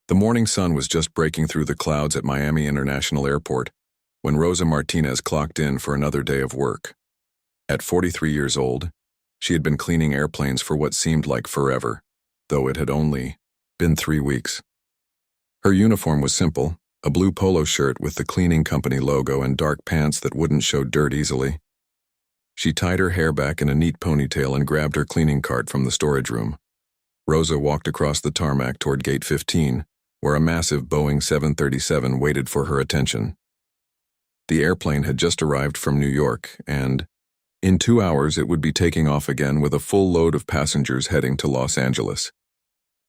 The morning sun was just breaking through the clouds at Miami International Airport when Rosa Martinez clocked in for another day of work. At 43 years old, she had been cleaning airplanes for what seemed like forever, though it had only been 3 weeks. Her uniform was simple, a blue polo shirt with the cleaning company logo and dark pants that wouldn't show dirt easily. She tied her hair back in a neat ponytail and grabbed her cleaning cart from the storage room. Rosa walked across the tarmac toward Gate 15, where a massive Boeing 737 waited for her attention. The airplane had just arrived from New York, and in 2 hours it would be taking off again with a full load of passengers heading to Los Angeles.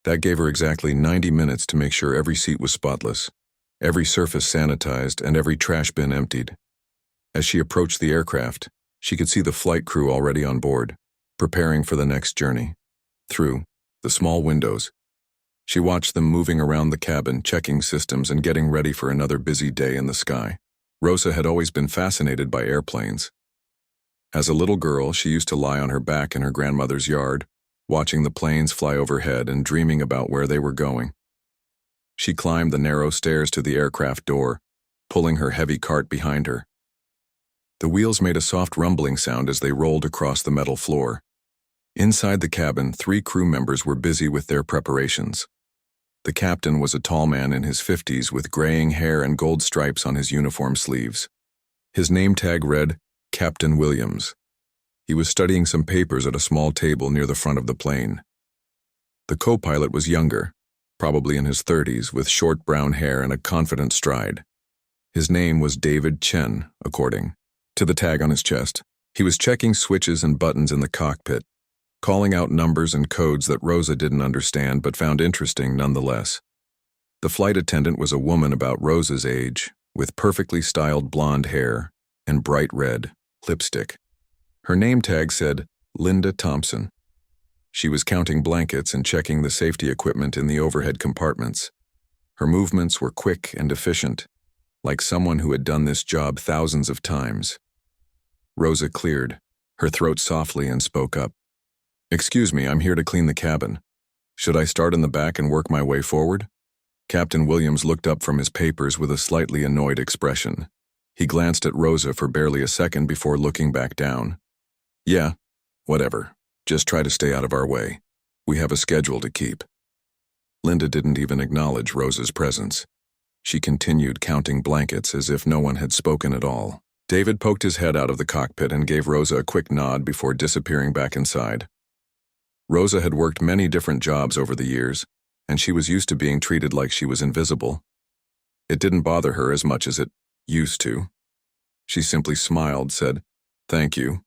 That gave her exactly 90 minutes to make sure every seat was spotless, every surface sanitized, and every trash bin emptied. As she approached the aircraft, she could see the flight crew already on board, preparing for the next journey. Through the small windows, she watched them moving around the cabin, checking systems and getting ready for another busy day in the sky. Rosa had always been fascinated by airplanes. As a little girl, she used to lie on her back in her grandmother's yard, watching the planes fly overhead and dreaming about where they were going. She climbed the narrow stairs to the aircraft door, pulling her heavy cart behind her. The wheels made a soft rumbling sound as they rolled across the metal floor. Inside the cabin, 3 crew members were busy with their preparations. The captain was a tall man in his 50s with graying hair and gold stripes on his uniform sleeves. His name tag read, Captain Williams. He was studying some papers at a small table near the front of the plane. The co-pilot was younger, probably in his 30s, with short brown hair and a confident stride. His name was David Chen, according to the tag on his chest. He was checking switches and buttons in the cockpit, calling out numbers and codes that Rosa didn't understand but found interesting nonetheless. The flight attendant was a woman about Rosa's age, with perfectly styled blonde hair and bright red lipstick. Her name tag said Linda Thompson. She was counting blankets and checking the safety equipment in the overhead compartments. Her movements were quick and efficient, like someone who had done this job thousands of times. Rosa cleared her throat softly and spoke up. "Excuse me, I'm here to clean the cabin. Should I start in the back and work my way forward?" Captain Williams looked up from his papers with a slightly annoyed expression. He glanced at Rosa for barely a second before looking back down. "Yeah, whatever. Just try to stay out of our way. We have a schedule to keep." Linda didn't even acknowledge Rosa's presence. She continued counting blankets as if no one had spoken at all. David poked his head out of the cockpit and gave Rosa a quick nod before disappearing back inside. Rosa had worked many different jobs over the years, and she was used to being treated like she was invisible. It didn't bother her as much as it used to. She simply smiled, said, "Thank you,"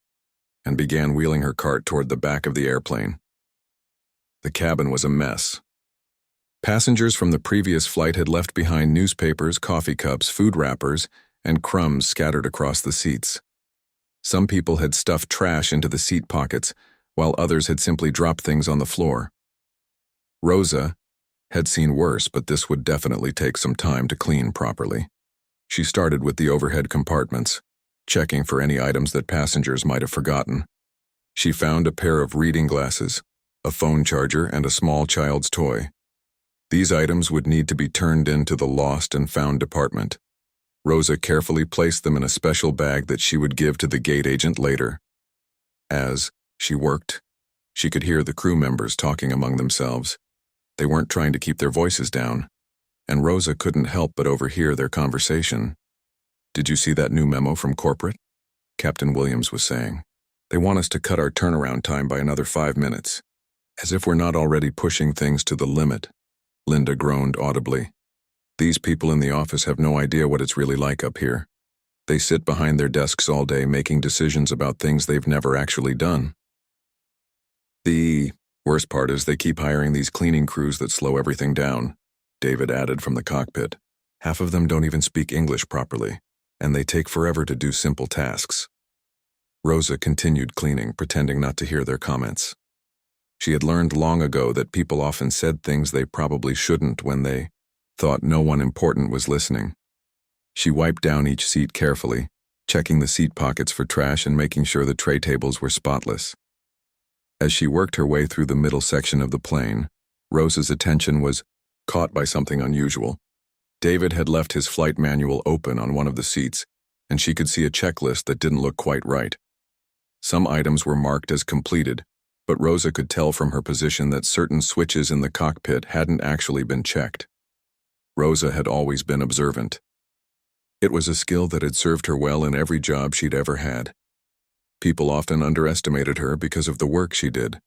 and began wheeling her cart toward the back of the airplane. The cabin was a mess. Passengers from the previous flight had left behind newspapers, coffee cups, food wrappers, and crumbs scattered across the seats. Some people had stuffed trash into the seat pockets, while others had simply dropped things on the floor. Rosa had seen worse, but this would definitely take some time to clean properly. She started with the overhead compartments, checking for any items that passengers might have forgotten. She found a pair of reading glasses, a phone charger, and a small child's toy. These items would need to be turned into the lost and found department. Rosa carefully placed them in a special bag that she would give to the gate agent later. As she worked, she could hear the crew members talking among themselves. They weren't trying to keep their voices down, and Rosa couldn't help but overhear their conversation. "Did you see that new memo from corporate?" Captain Williams was saying. "They want us to cut our turnaround time by another 5 minutes. As if we're not already pushing things to the limit." Linda groaned audibly. "These people in the office have no idea what it's really like up here. They sit behind their desks all day making decisions about things they've never actually done. The worst part is they keep hiring these cleaning crews that slow everything down," David added from the cockpit. "Half of them don't even speak English properly, and they take forever to do simple tasks." Rosa continued cleaning, pretending not to hear their comments. She had learned long ago that people often said things they probably shouldn't when they thought no one important was listening. She wiped down each seat carefully, checking the seat pockets for trash and making sure the tray tables were spotless. As she worked her way through the middle section of the plane, Rosa's attention was caught by something unusual. David had left his flight manual open on one of the seats, and she could see a checklist that didn't look quite right. Some items were marked as completed, but Rosa could tell from her position that certain switches in the cockpit hadn't actually been checked. Rosa had always been observant. It was a skill that had served her well in every job she'd ever had. People often underestimated her because of the work she did,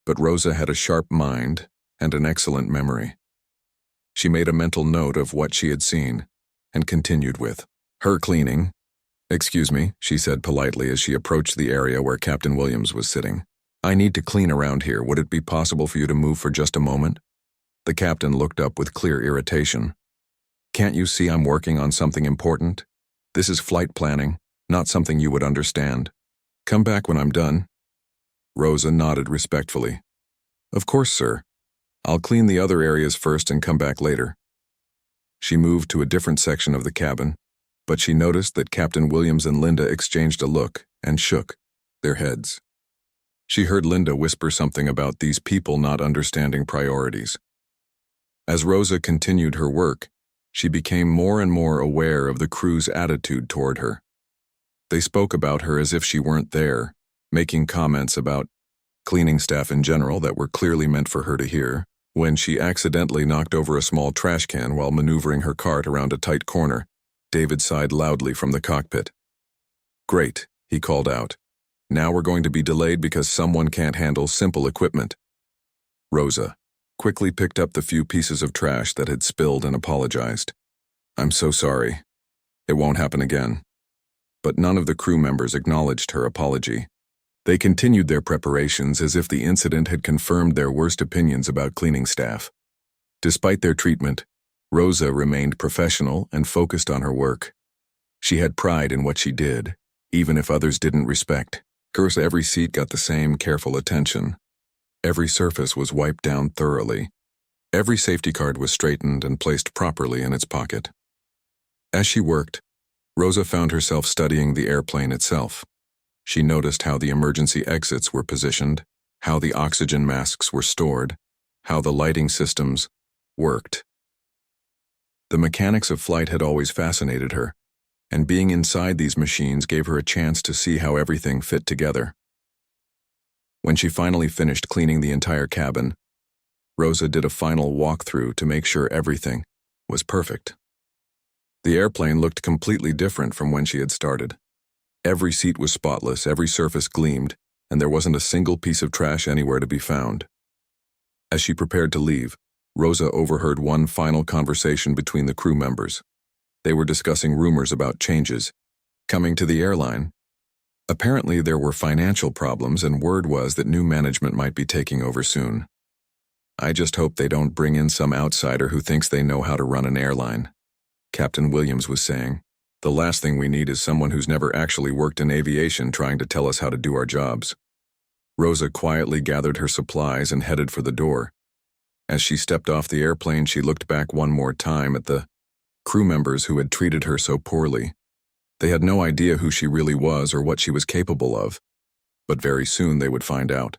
but Rosa had a sharp mind and an excellent memory. She made a mental note of what she had seen and continued with her cleaning. "Excuse me," she said politely as she approached the area where Captain Williams was sitting. "I need to clean around here. Would it be possible for you to move for just a moment?" The captain looked up with clear irritation. "Can't you see I'm working on something important? This is flight planning, not something you would understand. Come back when I'm done." Rosa nodded respectfully. "Of course, sir. I'll clean the other areas first and come back later." She moved to a different section of the cabin, but she noticed that Captain Williams and Linda exchanged a look and shook their heads. She heard Linda whisper something about these people not understanding priorities. As Rosa continued her work, she became more and more aware of the crew's attitude toward her. They spoke about her as if she weren't there, making comments about cleaning staff in general that were clearly meant for her to hear. When she accidentally knocked over a small trash can while maneuvering her cart around a tight corner, David sighed loudly from the cockpit. "Great," he called out. "Now we're going to be delayed because someone can't handle simple equipment." Rosa quickly picked up the few pieces of trash that had spilled and apologized. "I'm so sorry. It won't happen again." But none of the crew members acknowledged her apology. They continued their preparations as if the incident had confirmed their worst opinions about cleaning staff. Despite their treatment, Rosa remained professional and focused on her work. She had pride in what she did, even if others didn't respect. Of course, every seat got the same careful attention. Every surface was wiped down thoroughly. Every safety card was straightened and placed properly in its pocket. As she worked, Rosa found herself studying the airplane itself. She noticed how the emergency exits were positioned, how the oxygen masks were stored, how the lighting systems worked. The mechanics of flight had always fascinated her, and being inside these machines gave her a chance to see how everything fit together. When she finally finished cleaning the entire cabin, Rosa did a final walkthrough to make sure everything was perfect. The airplane looked completely different from when she had started. Every seat was spotless, every surface gleamed, and there wasn't a single piece of trash anywhere to be found. As she prepared to leave, Rosa overheard one final conversation between the crew members. They were discussing rumors about changes coming to the airline. Apparently there were financial problems, and word was that new management might be taking over soon. "I just hope they don't bring in some outsider who thinks they know how to run an airline," Captain Williams was saying. "The last thing we need is someone who's never actually worked in aviation trying to tell us how to do our jobs." Rosa quietly gathered her supplies and headed for the door. As she stepped off the airplane, she looked back one more time at the crew members who had treated her so poorly. They had no idea who she really was or what she was capable of, but very soon they would find out.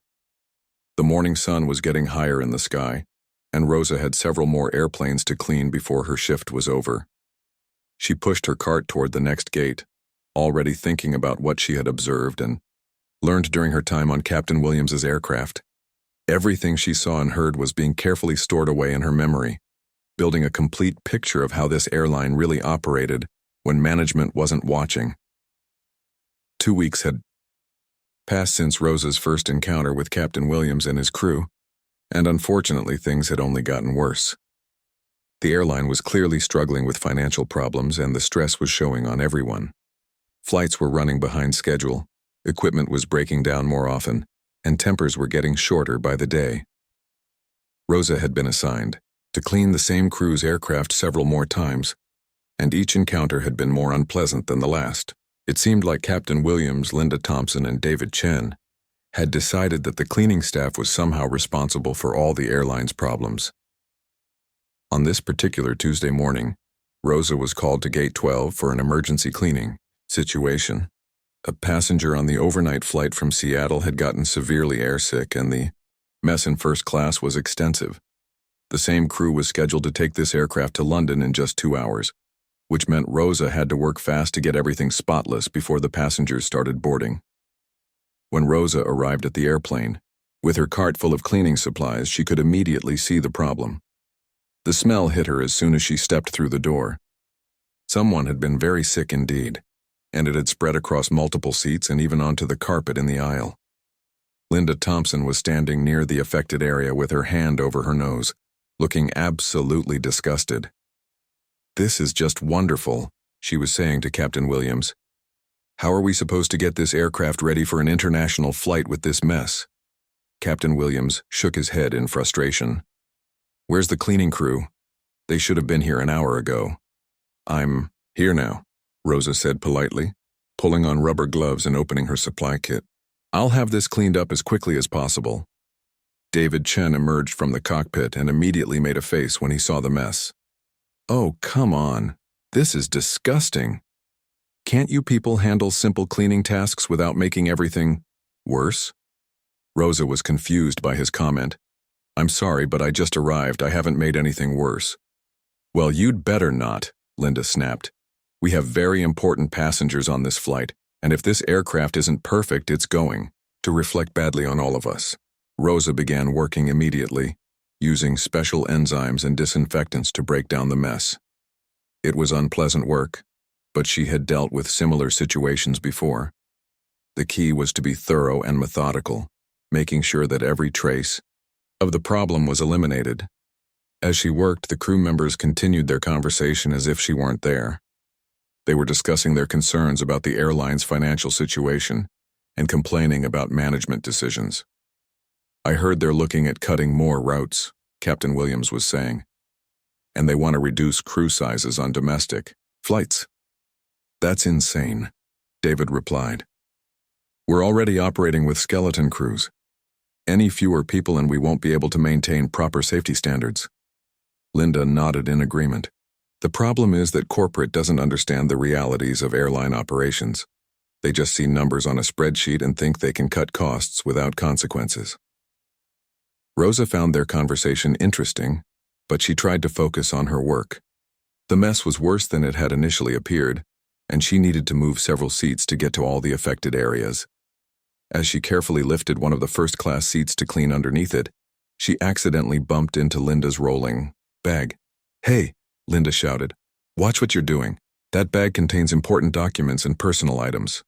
The morning sun was getting higher in the sky, and Rosa had several more airplanes to clean before her shift was over. She pushed her cart toward the next gate, already thinking about what she had observed and learned during her time on Captain Williams's aircraft. Everything she saw and heard was being carefully stored away in her memory, building a complete picture of how this airline really operated when management wasn't watching. 2 weeks had passed since Rosa's first encounter with Captain Williams and his crew, and unfortunately things had only gotten worse. The airline was clearly struggling with financial problems, and the stress was showing on everyone. Flights were running behind schedule, equipment was breaking down more often, and tempers were getting shorter by the day. Rosa had been assigned to clean the same crew's aircraft several more times, and each encounter had been more unpleasant than the last. It seemed like Captain Williams, Linda Thompson, and David Chen had decided that the cleaning staff was somehow responsible for all the airline's problems. On this particular Tuesday morning, Rosa was called to Gate 12 for an emergency cleaning situation. A passenger on the overnight flight from Seattle had gotten severely airsick, and the mess in first class was extensive. The same crew was scheduled to take this aircraft to London in just 2 hours, which meant Rosa had to work fast to get everything spotless before the passengers started boarding. When Rosa arrived at the airplane, with her cart full of cleaning supplies, she could immediately see the problem. The smell hit her as soon as she stepped through the door. Someone had been very sick indeed, and it had spread across multiple seats and even onto the carpet in the aisle. Linda Thompson was standing near the affected area with her hand over her nose, looking absolutely disgusted. "This is just wonderful," she was saying to Captain Williams. "How are we supposed to get this aircraft ready for an international flight with this mess?" Captain Williams shook his head in frustration. "Where's the cleaning crew? They should have been here an hour ago." "I'm here now," Rosa said politely, pulling on rubber gloves and opening her supply kit. "I'll have this cleaned up as quickly as possible." David Chen emerged from the cockpit and immediately made a face when he saw the mess. "Oh, come on. This is disgusting. Can't you people handle simple cleaning tasks without making everything worse?" Rosa was confused by his comment. "I'm sorry, but I just arrived. I haven't made anything worse." "Well, you'd better not," Linda snapped. "We have very important passengers on this flight, and if this aircraft isn't perfect, it's going to reflect badly on all of us." Rosa began working immediately, using special enzymes and disinfectants to break down the mess. It was unpleasant work, but she had dealt with similar situations before. The key was to be thorough and methodical, making sure that every trace of the problem was eliminated. As she worked, the crew members continued their conversation as if she weren't there. They were discussing their concerns about the airline's financial situation and complaining about management decisions. "I heard they're looking at cutting more routes," Captain Williams was saying, "and they want to reduce crew sizes on domestic flights." "That's insane," David replied. "We're already operating with skeleton crews. Any fewer people and we won't be able to maintain proper safety standards." Linda nodded in agreement. "The problem is that corporate doesn't understand the realities of airline operations. They just see numbers on a spreadsheet and think they can cut costs without consequences." Rosa found their conversation interesting, but she tried to focus on her work. The mess was worse than it had initially appeared, and she needed to move several seats to get to all the affected areas. As she carefully lifted one of the first-class seats to clean underneath it, she accidentally bumped into Linda's rolling bag. "Hey," Linda shouted, "watch what you're doing. That bag contains important documents and personal items."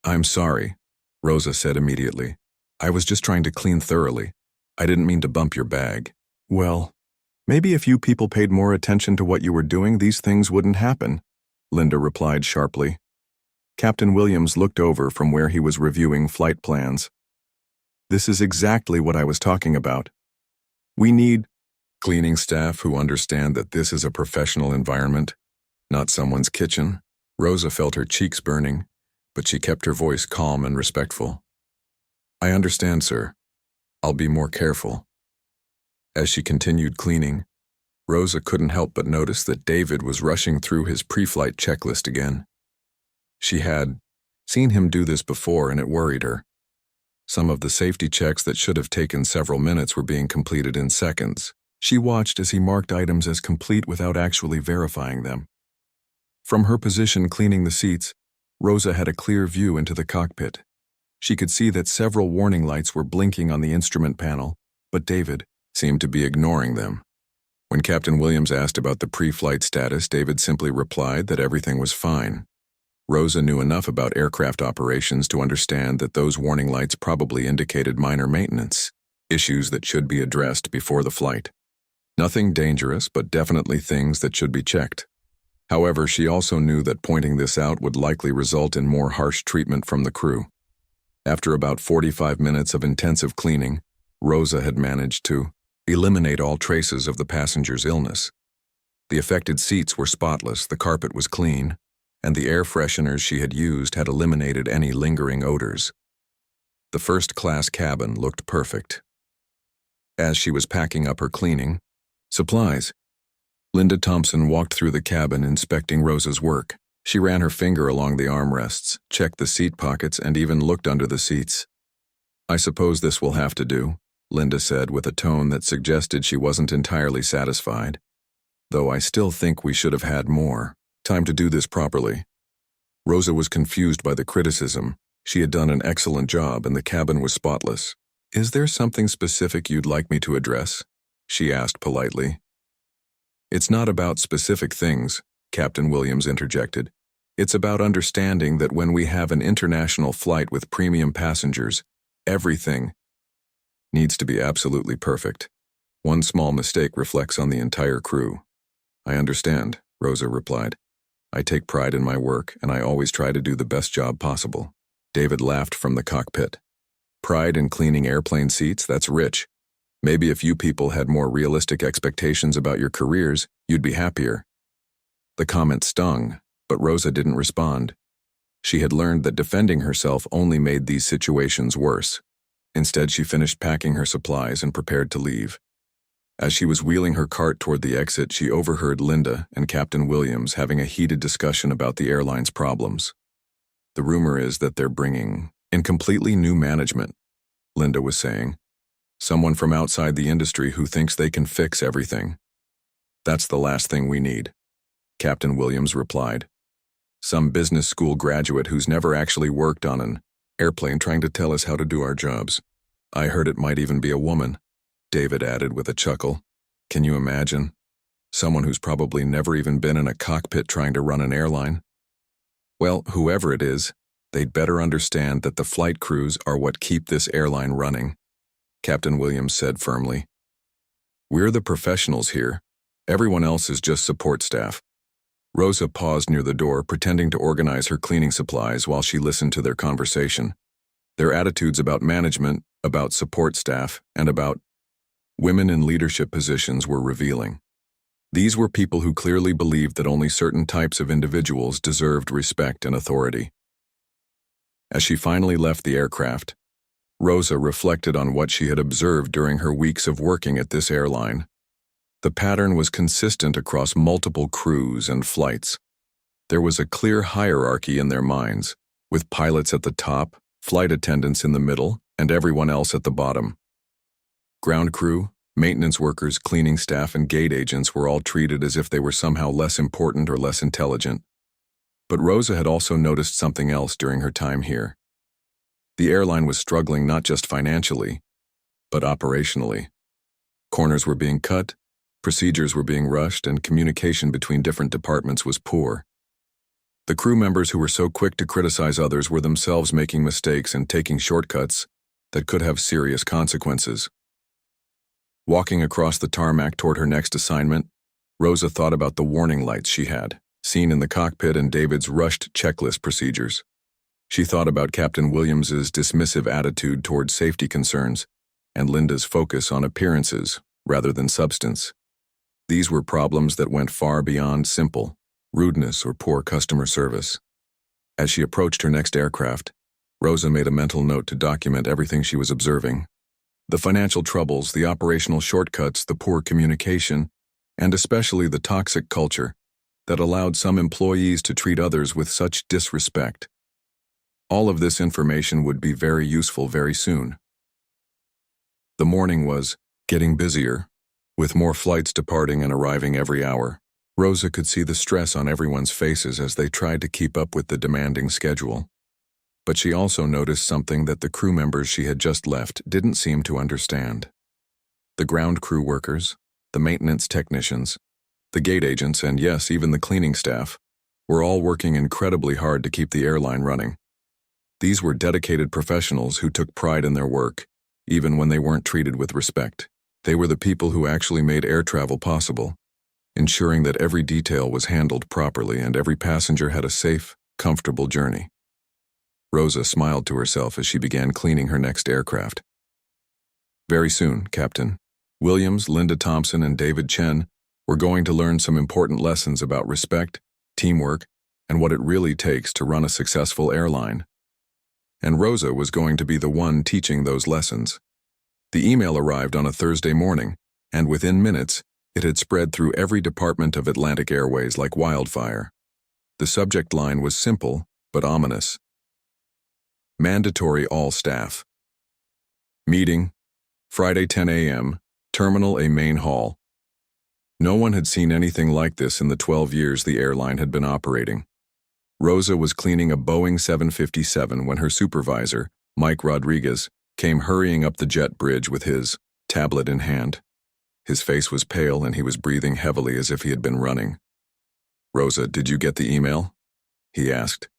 "I'm sorry," Rosa said immediately. "I was just trying to clean thoroughly. I didn't mean to bump your bag." "Well, maybe if you people paid more attention to what you were doing, these things wouldn't happen," Linda replied sharply. Captain Williams looked over from where he was reviewing flight plans. "This is exactly what I was talking about. We need cleaning staff who understand that this is a professional environment, not someone's kitchen." Rosa felt her cheeks burning, but she kept her voice calm and respectful. "I understand, sir. I'll be more careful." As she continued cleaning, Rosa couldn't help but notice that David was rushing through his pre-flight checklist again. She had seen him do this before, and it worried her. Some of the safety checks that should have taken several minutes were being completed in seconds. She watched as he marked items as complete without actually verifying them. From her position cleaning the seats, Rosa had a clear view into the cockpit. She could see that several warning lights were blinking on the instrument panel, but David seemed to be ignoring them. When Captain Williams asked about the pre-flight status, David simply replied that everything was fine. Rosa knew enough about aircraft operations to understand that those warning lights probably indicated minor maintenance, issues that should be addressed before the flight. Nothing dangerous, but definitely things that should be checked. However, she also knew that pointing this out would likely result in more harsh treatment from the crew. After about 45 minutes of intensive cleaning, Rosa had managed to eliminate all traces of the passenger's illness. The affected seats were spotless, the carpet was clean, and the air fresheners she had used had eliminated any lingering odors. The first-class cabin looked perfect. As she was packing up her cleaning supplies, Linda Thompson walked through the cabin inspecting Rosa's work. She ran her finger along the armrests, checked the seat pockets, and even looked under the seats. "I suppose this will have to do," Linda said with a tone that suggested she wasn't entirely satisfied. Though I still think we should have had more time to do this properly. Rosa was confused by the criticism. She had done an excellent job and the cabin was spotless. Is there something specific you'd like me to address? She asked politely. It's not about specific things, Captain Williams interjected. It's about understanding that when we have an international flight with premium passengers, everything needs to be absolutely perfect. One small mistake reflects on the entire crew. I understand, Rosa replied. I take pride in my work, and I always try to do the best job possible. David laughed from the cockpit. Pride in cleaning airplane seats, that's rich. Maybe if you people had more realistic expectations about your careers, you'd be happier. The comment stung, but Rosa didn't respond. She had learned that defending herself only made these situations worse. Instead, she finished packing her supplies and prepared to leave. As she was wheeling her cart toward the exit, she overheard Linda and Captain Williams having a heated discussion about the airline's problems. The rumor is that they're bringing in completely new management, Linda was saying. Someone from outside the industry who thinks they can fix everything. That's the last thing we need, Captain Williams replied. Some business school graduate who's never actually worked on an airplane trying to tell us how to do our jobs. I heard it might even be a woman, David added with a chuckle. Can you imagine? Someone who's probably never even been in a cockpit trying to run an airline? Well, whoever it is, they'd better understand that the flight crews are what keep this airline running, Captain Williams said firmly. We're the professionals here. Everyone else is just support staff. Rosa paused near the door, pretending to organize her cleaning supplies while she listened to their conversation. Their attitudes about management, about support staff, and about women in leadership positions were revealing. These were people who clearly believed that only certain types of individuals deserved respect and authority. As she finally left the aircraft, Rosa reflected on what she had observed during her weeks of working at this airline. The pattern was consistent across multiple crews and flights. There was a clear hierarchy in their minds, with pilots at the top, flight attendants in the middle, and everyone else at the bottom. Ground crew, maintenance workers, cleaning staff, and gate agents were all treated as if they were somehow less important or less intelligent. But Rosa had also noticed something else during her time here. The airline was struggling not just financially, but operationally. Corners were being cut, procedures were being rushed, and communication between different departments was poor. The crew members who were so quick to criticize others were themselves making mistakes and taking shortcuts that could have serious consequences. Walking across the tarmac toward her next assignment, Rosa thought about the warning lights she had seen in the cockpit and David's rushed checklist procedures. She thought about Captain Williams's dismissive attitude toward safety concerns and Linda's focus on appearances rather than substance. These were problems that went far beyond simple rudeness or poor customer service. As she approached her next aircraft, Rosa made a mental note to document everything she was observing. The financial troubles, the operational shortcuts, the poor communication, and especially the toxic culture that allowed some employees to treat others with such disrespect. All of this information would be very useful very soon. The morning was getting busier, with more flights departing and arriving every hour. Rosa could see the stress on everyone's faces as they tried to keep up with the demanding schedule. But she also noticed something that the crew members she had just left didn't seem to understand. The ground crew workers, the maintenance technicians, the gate agents, and yes, even the cleaning staff, were all working incredibly hard to keep the airline running. These were dedicated professionals who took pride in their work, even when they weren't treated with respect. They were the people who actually made air travel possible, ensuring that every detail was handled properly and every passenger had a safe, comfortable journey. Rosa smiled to herself as she began cleaning her next aircraft. Very soon, Captain Williams, Linda Thompson, and David Chen were going to learn some important lessons about respect, teamwork, and what it really takes to run a successful airline. And Rosa was going to be the one teaching those lessons. The email arrived on a Thursday morning, and within minutes, it had spread through every department of Atlantic Airways like wildfire. The subject line was simple, but ominous. Mandatory all staff. Meeting Friday 10 a.m., Terminal A main hall. No one had seen anything like this in the 12 years the airline had been operating. Rosa was cleaning a Boeing 757 when her supervisor, Mike Rodriguez, came hurrying up the jet bridge with his tablet in hand. His face was pale and he was breathing heavily as if he had been running. "Rosa, did you get the email?" he asked,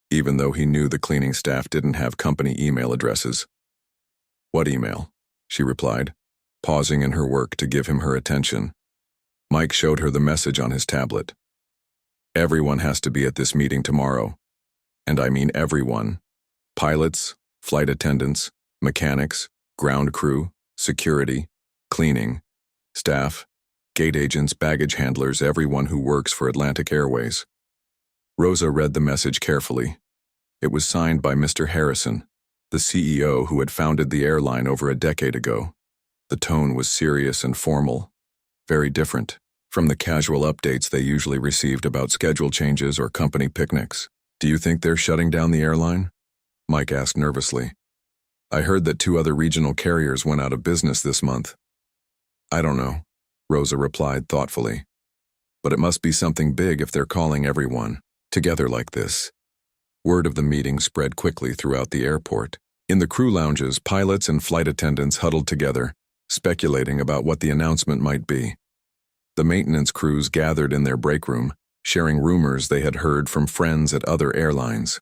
even though he knew the cleaning staff didn't have company email addresses. "What email?" she replied, pausing in her work to give him her attention. Mike showed her the message on his tablet. "Everyone has to be at this meeting tomorrow. And I mean everyone. Pilots, flight attendants, mechanics, ground crew, security, cleaning, staff, gate agents, baggage handlers, everyone who works for Atlantic Airways." Rosa read the message carefully. It was signed by Mr. Harrison, the CEO who had founded the airline over a decade ago. The tone was serious and formal, very different from the casual updates they usually received about schedule changes or company picnics. "Do you think they're shutting down the airline?" Mike asked nervously. "I heard that 2 other regional carriers went out of business this month." "I don't know," Rosa replied thoughtfully. "But it must be something big if they're calling everyone together like this." Word of the meeting spread quickly throughout the airport. In the crew lounges, pilots and flight attendants huddled together, speculating about what the announcement might be. The maintenance crews gathered in their break room, sharing rumors they had heard from friends at other airlines.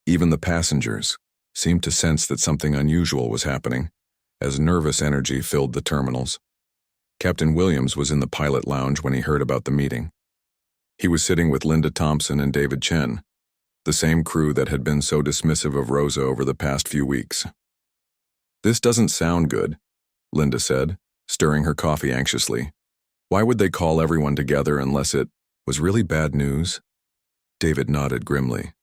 Even the passengers seemed to sense that something unusual was happening, as nervous energy filled the terminals. Captain Williams was in the pilot lounge when he heard about the meeting. He was sitting with Linda Thompson and David Chen, the same crew that had been so dismissive of Rosa over the past few weeks. "This doesn't sound good," Linda said, stirring her coffee anxiously. "Why would they call everyone together unless it was really bad news?" David nodded grimly.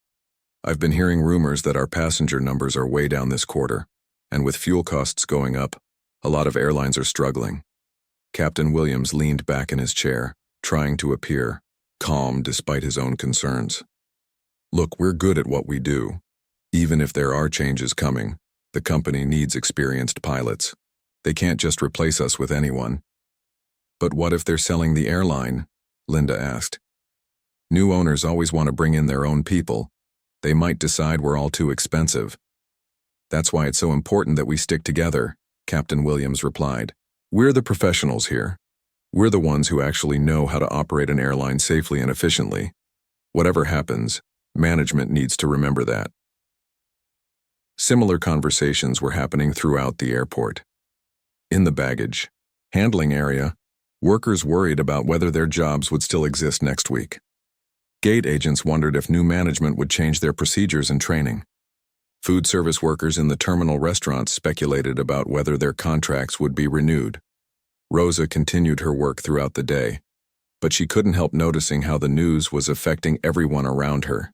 "I've been hearing rumors that our passenger numbers are way down this quarter, and with fuel costs going up, a lot of airlines are struggling." Captain Williams leaned back in his chair, trying to appear calm despite his own concerns. "Look, we're good at what we do. Even if there are changes coming, the company needs experienced pilots. They can't just replace us with anyone." "But what if they're selling the airline?" Linda asked. "New owners always want to bring in their own people. They might decide we're all too expensive." "That's why it's so important that we stick together," Captain Williams replied. "We're the professionals here. We're the ones who actually know how to operate an airline safely and efficiently. Whatever happens, management needs to remember that." Similar conversations were happening throughout the airport. In the baggage handling area, workers worried about whether their jobs would still exist next week. Gate agents wondered if new management would change their procedures and training. Food service workers in the terminal restaurants speculated about whether their contracts would be renewed. Rosa continued her work throughout the day, but she couldn't help noticing how the news was affecting everyone around her.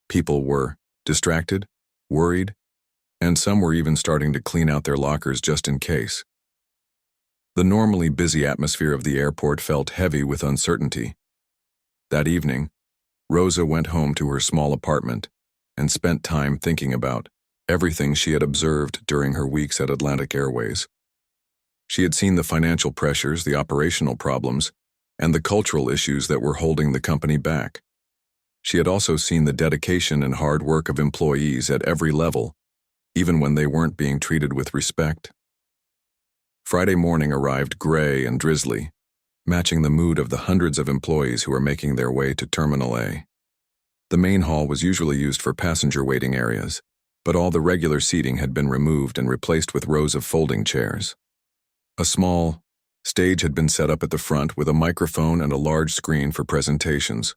People were distracted, worried, and some were even starting to clean out their lockers just in case. The normally busy atmosphere of the airport felt heavy with uncertainty. That evening, Rosa went home to her small apartment and spent time thinking about everything she had observed during her weeks at Atlantic Airways. She had seen the financial pressures, the operational problems, and the cultural issues that were holding the company back. She had also seen the dedication and hard work of employees at every level, even when they weren't being treated with respect. Friday morning arrived gray and drizzly, matching the mood of the hundreds of employees who were making their way to Terminal A. The main hall was usually used for passenger waiting areas, but all the regular seating had been removed and replaced with rows of folding chairs. A small stage had been set up at the front with a microphone and a large screen for presentations.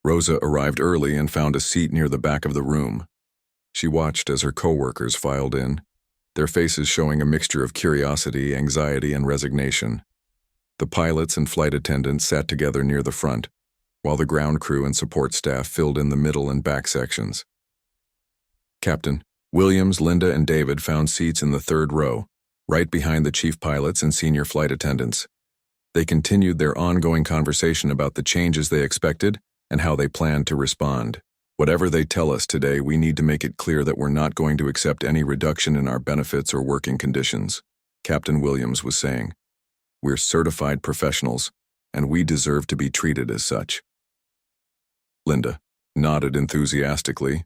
Rosa arrived early and found a seat near the back of the room. She watched as her coworkers filed in, their faces showing a mixture of curiosity, anxiety, and resignation. The pilots and flight attendants sat together near the front, while the ground crew and support staff filled in the middle and back sections. Captain Williams, Linda, and David found seats in the third row, right behind the chief pilots and senior flight attendants. They continued their ongoing conversation about the changes they expected and how they planned to respond. "Whatever they tell us today, we need to make it clear that we're not going to accept any reduction in our benefits or working conditions," Captain Williams was saying. We're certified professionals, and we deserve to be treated as such. Linda nodded enthusiastically.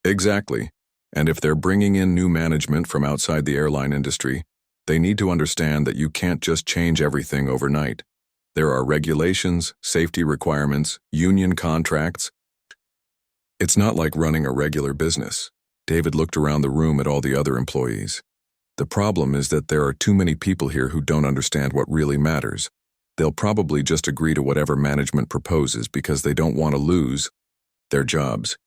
Exactly. And if they're bringing in new management from outside the airline industry, they need to understand that you can't just change everything overnight. There are regulations, safety requirements, union contracts. It's not like running a regular business. David looked around the room at all the other employees. The problem is that there are too many people here who don't understand what really matters. They'll probably just agree to whatever management proposes because they don't want to lose their jobs.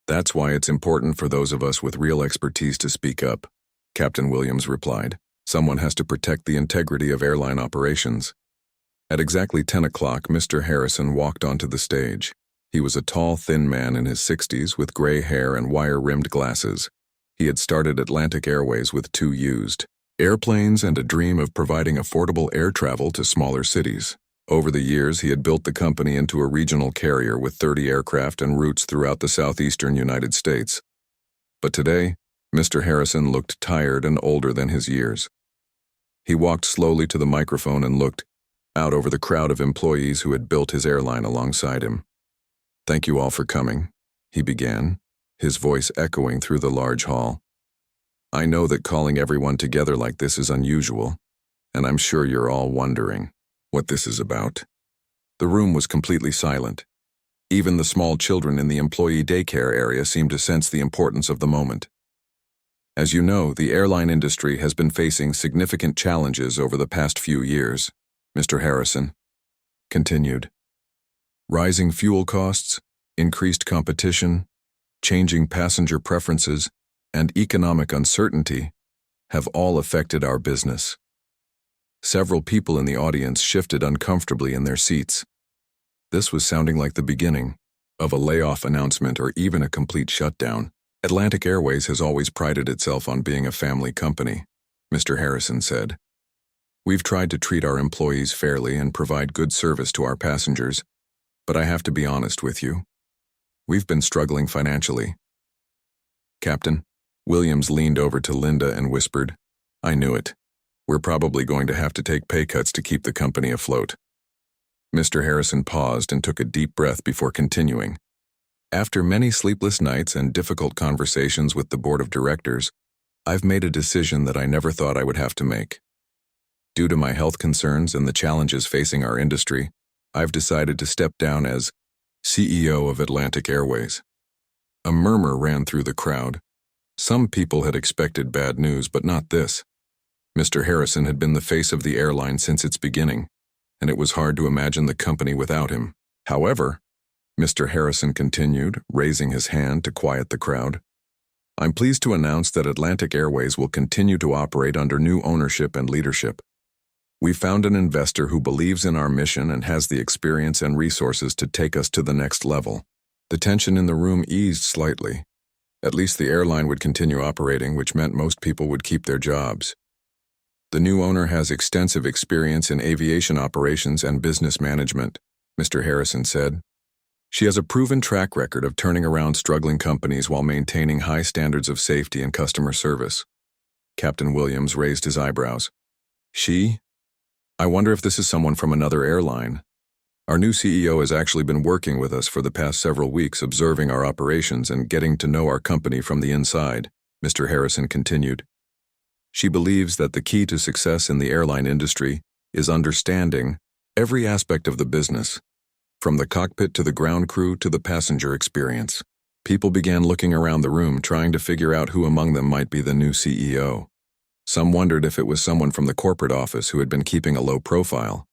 That's why it's important for those of us with real expertise to speak up, Captain Williams replied. Someone has to protect the integrity of airline operations. At exactly 10 o'clock, Mr. Harrison walked onto the stage. He was a tall, thin man in his 60s with gray hair and wire-rimmed glasses. He had started Atlantic Airways with 2 used airplanes and a dream of providing affordable air travel to smaller cities. Over the years, he had built the company into a regional carrier with 30 aircraft and routes throughout the southeastern United States. But today, Mr. Harrison looked tired and older than his years. He walked slowly to the microphone and looked out over the crowd of employees who had built his airline alongside him. Thank you all for coming, he began, his voice echoing through the large hall. I know that calling everyone together like this is unusual, and I'm sure you're all wondering what this is about. The room was completely silent. Even the small children in the employee daycare area seemed to sense the importance of the moment. As you know, the airline industry has been facing significant challenges over the past few years, Mr. Harrison continued. Rising fuel costs, increased competition, changing passenger preferences, and economic uncertainty have all affected our business. Several people in the audience shifted uncomfortably in their seats. This was sounding like the beginning of a layoff announcement or even a complete shutdown. Atlantic Airways has always prided itself on being a family company, Mr. Harrison said. We've tried to treat our employees fairly and provide good service to our passengers, but I have to be honest with you. We've been struggling financially. Captain Williams leaned over to Linda and whispered, I knew it. We're probably going to have to take pay cuts to keep the company afloat. Mr. Harrison paused and took a deep breath before continuing. After many sleepless nights and difficult conversations with the board of directors, I've made a decision that I never thought I would have to make. Due to my health concerns and the challenges facing our industry, I've decided to step down as CEO of Atlantic Airways. A murmur ran through the crowd. Some people had expected bad news, but not this. Mr. Harrison had been the face of the airline since its beginning, and it was hard to imagine the company without him. However, Mr. Harrison continued, raising his hand to quiet the crowd, I'm pleased to announce that Atlantic Airways will continue to operate under new ownership and leadership. We found an investor who believes in our mission and has the experience and resources to take us to the next level. The tension in the room eased slightly. At least the airline would continue operating, which meant most people would keep their jobs. The new owner has extensive experience in aviation operations and business management, Mr. Harrison said. She has a proven track record of turning around struggling companies while maintaining high standards of safety and customer service. Captain Williams raised his eyebrows. She? I wonder if this is someone from another airline. Our new CEO has actually been working with us for the past several weeks, observing our operations and getting to know our company from the inside, Mr. Harrison continued. She believes that the key to success in the airline industry is understanding every aspect of the business, from the cockpit to the ground crew to the passenger experience. People began looking around the room, trying to figure out who among them might be the new CEO. Some wondered if it was someone from the corporate office who had been keeping a low profile.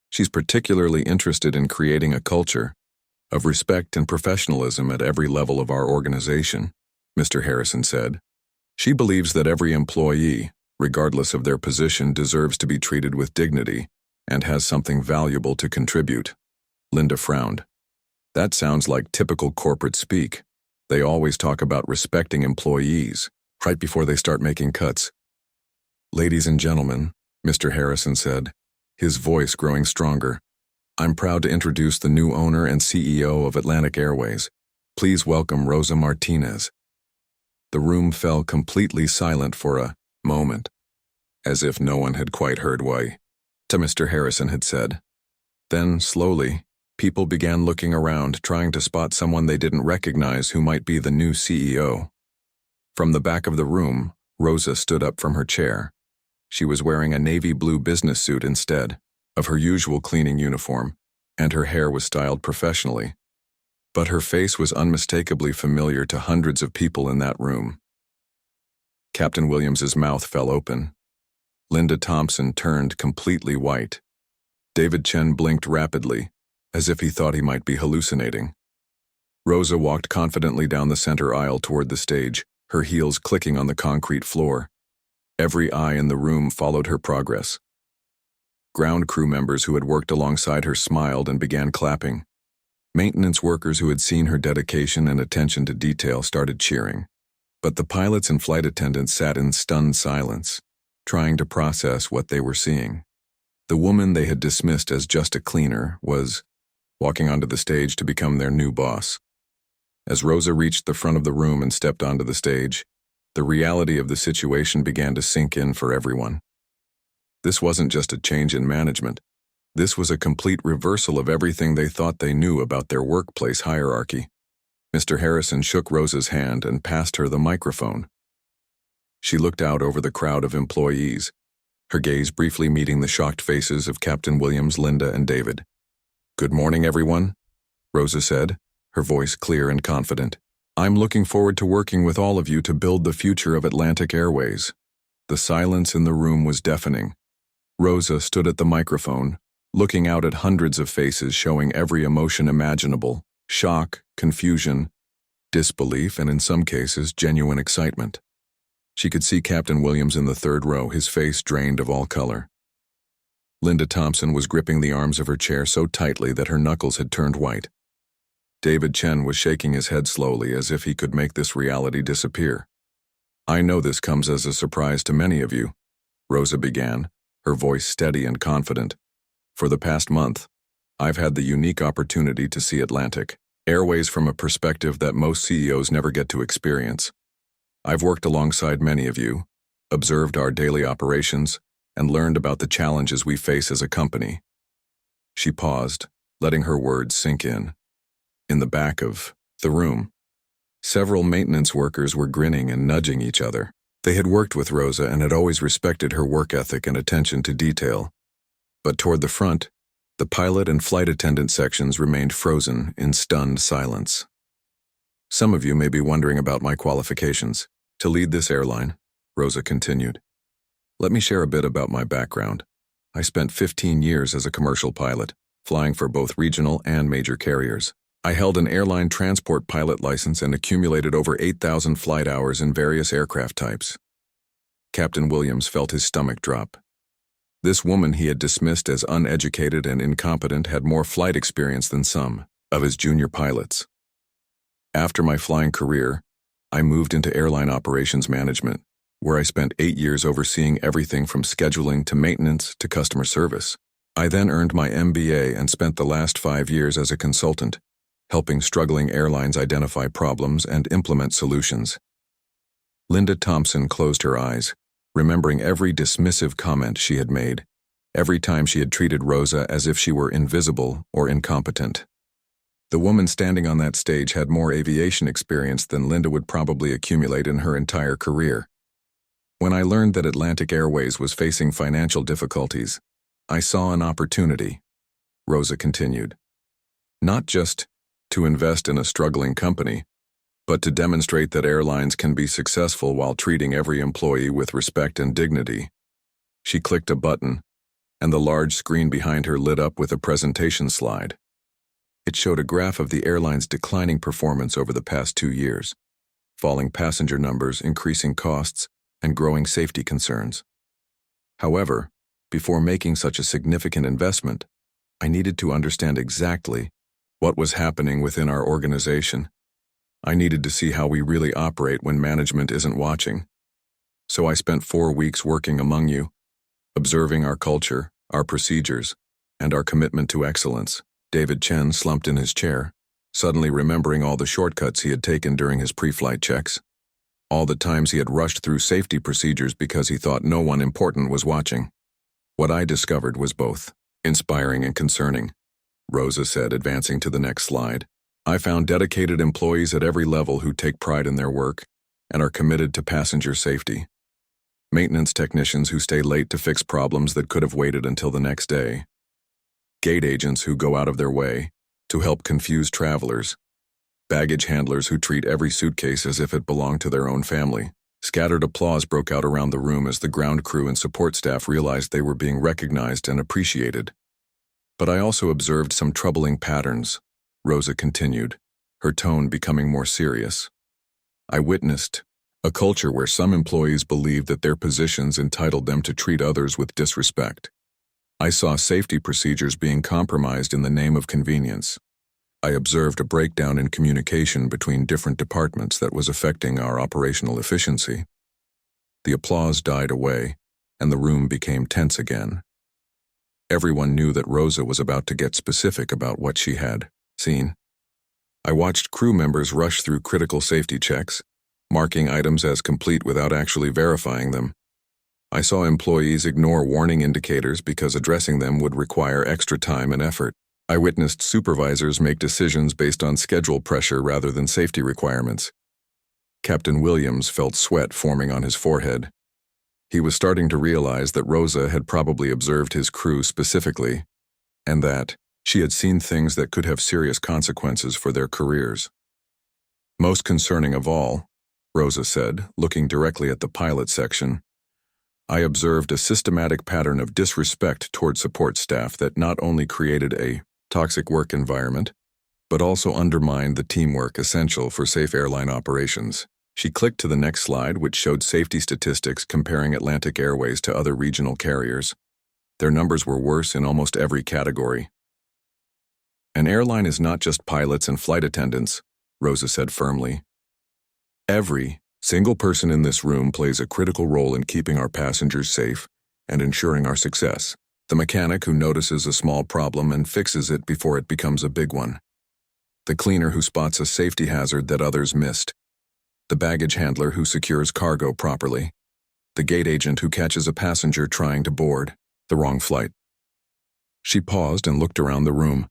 She's particularly interested in creating a culture of respect and professionalism at every level of our organization, Mr. Harrison said. She believes that every employee, regardless of their position, deserves to be treated with dignity and has something valuable to contribute. Linda frowned. That sounds like typical corporate speak. They always talk about respecting employees right before they start making cuts. Ladies and gentlemen, Mr. Harrison said, his voice growing stronger, I'm proud to introduce the new owner and CEO of Atlantic Airways. Please welcome Rosa Martinez. The room fell completely silent for a moment. as if no one had quite heard why, to Mr. Harrison had said. Then, slowly, people began looking around, trying to spot someone they didn't recognize who might be the new CEO. From the back of the room, Rosa stood up from her chair. She was wearing a navy blue business suit instead of her usual cleaning uniform, and her hair was styled professionally. But her face was unmistakably familiar to hundreds of people in that room. Captain Williams's mouth fell open. Linda Thompson turned completely white. David Chen blinked rapidly, as if he thought he might be hallucinating. Rosa walked confidently down the center aisle toward the stage, her heels clicking on the concrete floor. Every eye in the room followed her progress. Ground crew members who had worked alongside her smiled and began clapping. Maintenance workers who had seen her dedication and attention to detail started cheering. But the pilots and flight attendants sat in stunned silence, trying to process what they were seeing. The woman they had dismissed as just a cleaner was walking onto the stage to become their new boss. As Rosa reached the front of the room and stepped onto the stage, the reality of the situation began to sink in for everyone. This wasn't just a change in management. This was a complete reversal of everything they thought they knew about their workplace hierarchy. Mr. Harrison shook Rosa's hand and passed her the microphone. She looked out over the crowd of employees, her gaze briefly meeting the shocked faces of Captain Williams, Linda, and David. "Good morning, everyone," Rosa said, her voice clear and confident. "I'm looking forward to working with all of you to build the future of Atlantic Airways." The silence in the room was deafening. Rosa stood at the microphone, looking out at hundreds of faces showing every emotion imaginable: shock, confusion, disbelief, and in some cases, genuine excitement. She could see Captain Williams in the third row, his face drained of all color. Linda Thompson was gripping the arms of her chair so tightly that her knuckles had turned white. David Chen was shaking his head slowly as if he could make this reality disappear. "I know this comes as a surprise to many of you," Rosa began, her voice steady and confident. "For the past month, I've had the unique opportunity to see Atlantic Airways from a perspective that most CEOs never get to experience. I've worked alongside many of you, observed our daily operations, and learned about the challenges we face as a company." She paused, letting her words sink in. In the back of the room, several maintenance workers were grinning and nudging each other. They had worked with Rosa and had always respected her work ethic and attention to detail. But toward the front, the pilot and flight attendant sections remained frozen in stunned silence. "Some of you may be wondering about my qualifications to lead this airline," Rosa continued. "Let me share a bit about my background. I spent 15 years as a commercial pilot, flying for both regional and major carriers. I held an airline transport pilot license and accumulated over 8,000 flight hours in various aircraft types." Captain Williams felt his stomach drop. This woman he had dismissed as uneducated and incompetent had more flight experience than some of his junior pilots. "After my flying career, I moved into airline operations management, where I spent 8 years overseeing everything from scheduling to maintenance to customer service. I then earned my MBA and spent the last 5 years as a consultant, helping struggling airlines identify problems and implement solutions." Linda Thompson closed her eyes, remembering every dismissive comment she had made, every time she had treated Rosa as if she were invisible or incompetent. The woman standing on that stage had more aviation experience than Linda would probably accumulate in her entire career. "When I learned that Atlantic Airways was facing financial difficulties, I saw an opportunity," Rosa continued. "Not just to invest in a struggling company, but to demonstrate that airlines can be successful while treating every employee with respect and dignity." She clicked a button, and the large screen behind her lit up with a presentation slide. It showed a graph of the airline's declining performance over the past 2 years, falling passenger numbers, increasing costs, and growing safety concerns. However, before making such a significant investment, I needed to understand exactly what was happening within our organization. I needed to see how we really operate when management isn't watching. So I spent 4 weeks working among you, observing our culture, our procedures, and our commitment to excellence. David Chen slumped in his chair, suddenly remembering all the shortcuts he had taken during his pre-flight checks. all the times he had rushed through safety procedures because he thought no one important was watching. What I discovered was both inspiring and concerning, Rosa said, advancing to the next slide. I found dedicated employees at every level who take pride in their work and are committed to passenger safety. Maintenance technicians who stay late to fix problems that could have waited until the next day. Gate agents who go out of their way to help confused travelers. Baggage handlers who treat every suitcase as if it belonged to their own family. Scattered applause broke out around the room as the ground crew and support staff realized they were being recognized and appreciated. But I also observed some troubling patterns, Rosa continued, her tone becoming more serious. I witnessed a culture where some employees believed that their positions entitled them to treat others with disrespect. I saw safety procedures being compromised in the name of convenience. I observed a breakdown in communication between different departments that was affecting our operational efficiency. The applause died away, and the room became tense again. Everyone knew that Rosa was about to get specific about what she had seen. I watched crew members rush through critical safety checks, marking items as complete without actually verifying them. I saw employees ignore warning indicators because addressing them would require extra time and effort. I witnessed supervisors make decisions based on schedule pressure rather than safety requirements. Captain Williams felt sweat forming on his forehead. He was starting to realize that Rosa had probably observed his crew specifically, and that she had seen things that could have serious consequences for their careers. Most concerning of all, Rosa said, looking directly at the pilot section, I observed a systematic pattern of disrespect toward support staff that not only created a toxic work environment, but also undermined the teamwork essential for safe airline operations. She clicked to the next slide, which showed safety statistics comparing Atlantic Airways to other regional carriers. Their numbers were worse in almost every category. An airline is not just pilots and flight attendants, Rosa said firmly. Every single person in this room plays a critical role in keeping our passengers safe and ensuring our success. The mechanic who notices a small problem and fixes it before it becomes a big one. The cleaner who spots a safety hazard that others missed. The baggage handler who secures cargo properly. The gate agent who catches a passenger trying to board the wrong flight. She paused and looked around the room,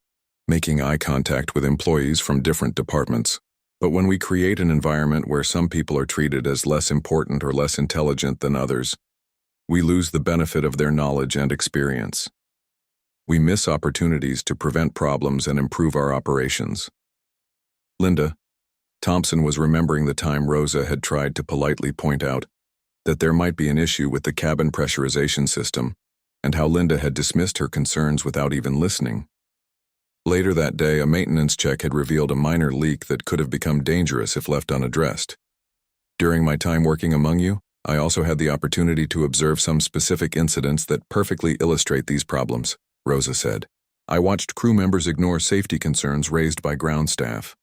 making eye contact with employees from different departments. But when we create an environment where some people are treated as less important or less intelligent than others, we lose the benefit of their knowledge and experience. We miss opportunities to prevent problems and improve our operations. Linda, Thompson was remembering the time Rosa had tried to politely point out that there might be an issue with the cabin pressurization system, and how Linda had dismissed her concerns without even listening. Later that day, a maintenance check had revealed a minor leak that could have become dangerous if left unaddressed. During my time working among you, I also had the opportunity to observe some specific incidents that perfectly illustrate these problems, Rosa said. I watched crew members ignore safety concerns raised by ground staff.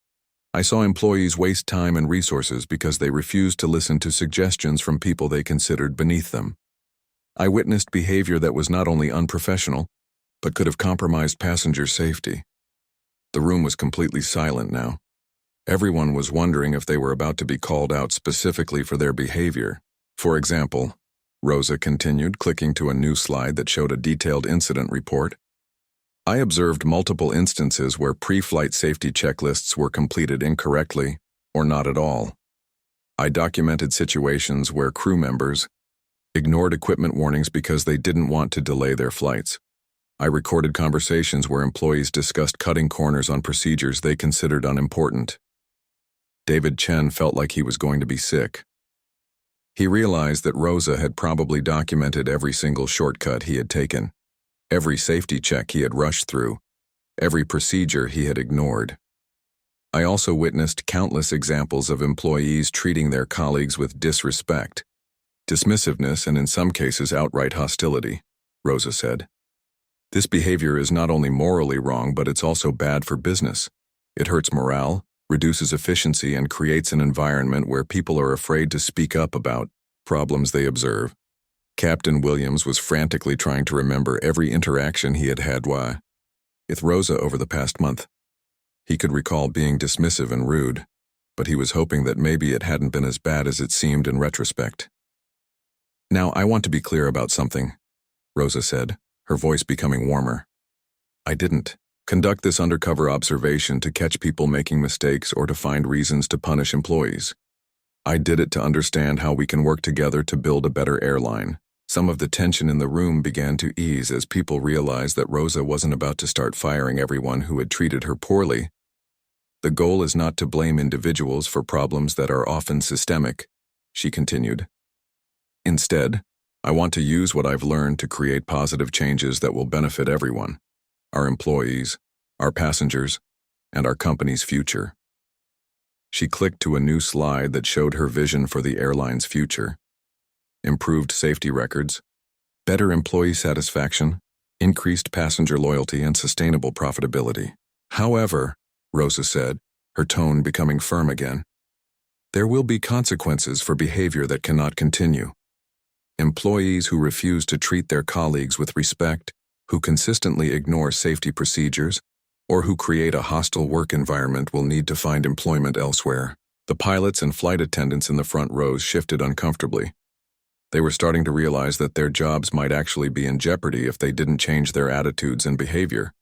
I saw employees waste time and resources because they refused to listen to suggestions from people they considered beneath them. I witnessed behavior that was not only unprofessional, but could have compromised passenger safety. The room was completely silent now. Everyone was wondering if they were about to be called out specifically for their behavior. For example, Rosa continued, clicking to a new slide that showed a detailed incident report. I observed multiple instances where pre-flight safety checklists were completed incorrectly or not at all. I documented situations where crew members ignored equipment warnings because they didn't want to delay their flights. I recorded conversations where employees discussed cutting corners on procedures they considered unimportant. David Chen felt like he was going to be sick. He realized that Rosa had probably documented every single shortcut he had taken, every safety check he had rushed through, every procedure he had ignored. I also witnessed countless examples of employees treating their colleagues with disrespect, dismissiveness, and in some cases outright hostility, Rosa said. This behavior is not only morally wrong, but it's also bad for business. It hurts morale, reduces efficiency, and creates an environment where people are afraid to speak up about problems they observe. Captain Williams was frantically trying to remember every interaction he had had with Rosa over the past month. He could recall being dismissive and rude, but he was hoping that maybe it hadn't been as bad as it seemed in retrospect. "Now, I want to be clear about something," Rosa said, her voice becoming warmer. "I didn't conduct this undercover observation to catch people making mistakes or to find reasons to punish employees. I did it to understand how we can work together to build a better airline." Some of the tension in the room began to ease as people realized that Rosa wasn't about to start firing everyone who had treated her poorly. "The goal is not to blame individuals for problems that are often systemic," she continued. "Instead, I want to use what I've learned to create positive changes that will benefit everyone, our employees, our passengers, and our company's future." She clicked to a new slide that showed her vision for the airline's future. Improved safety records, better employee satisfaction, increased passenger loyalty, and sustainable profitability. "However," Rosa said, her tone becoming firm again, "there will be consequences for behavior that cannot continue. Employees who refuse to treat their colleagues with respect, who consistently ignore safety procedures, or who create a hostile work environment will need to find employment elsewhere." The pilots and flight attendants in the front rows shifted uncomfortably. They were starting to realize that their jobs might actually be in jeopardy if they didn't change their attitudes and behavior.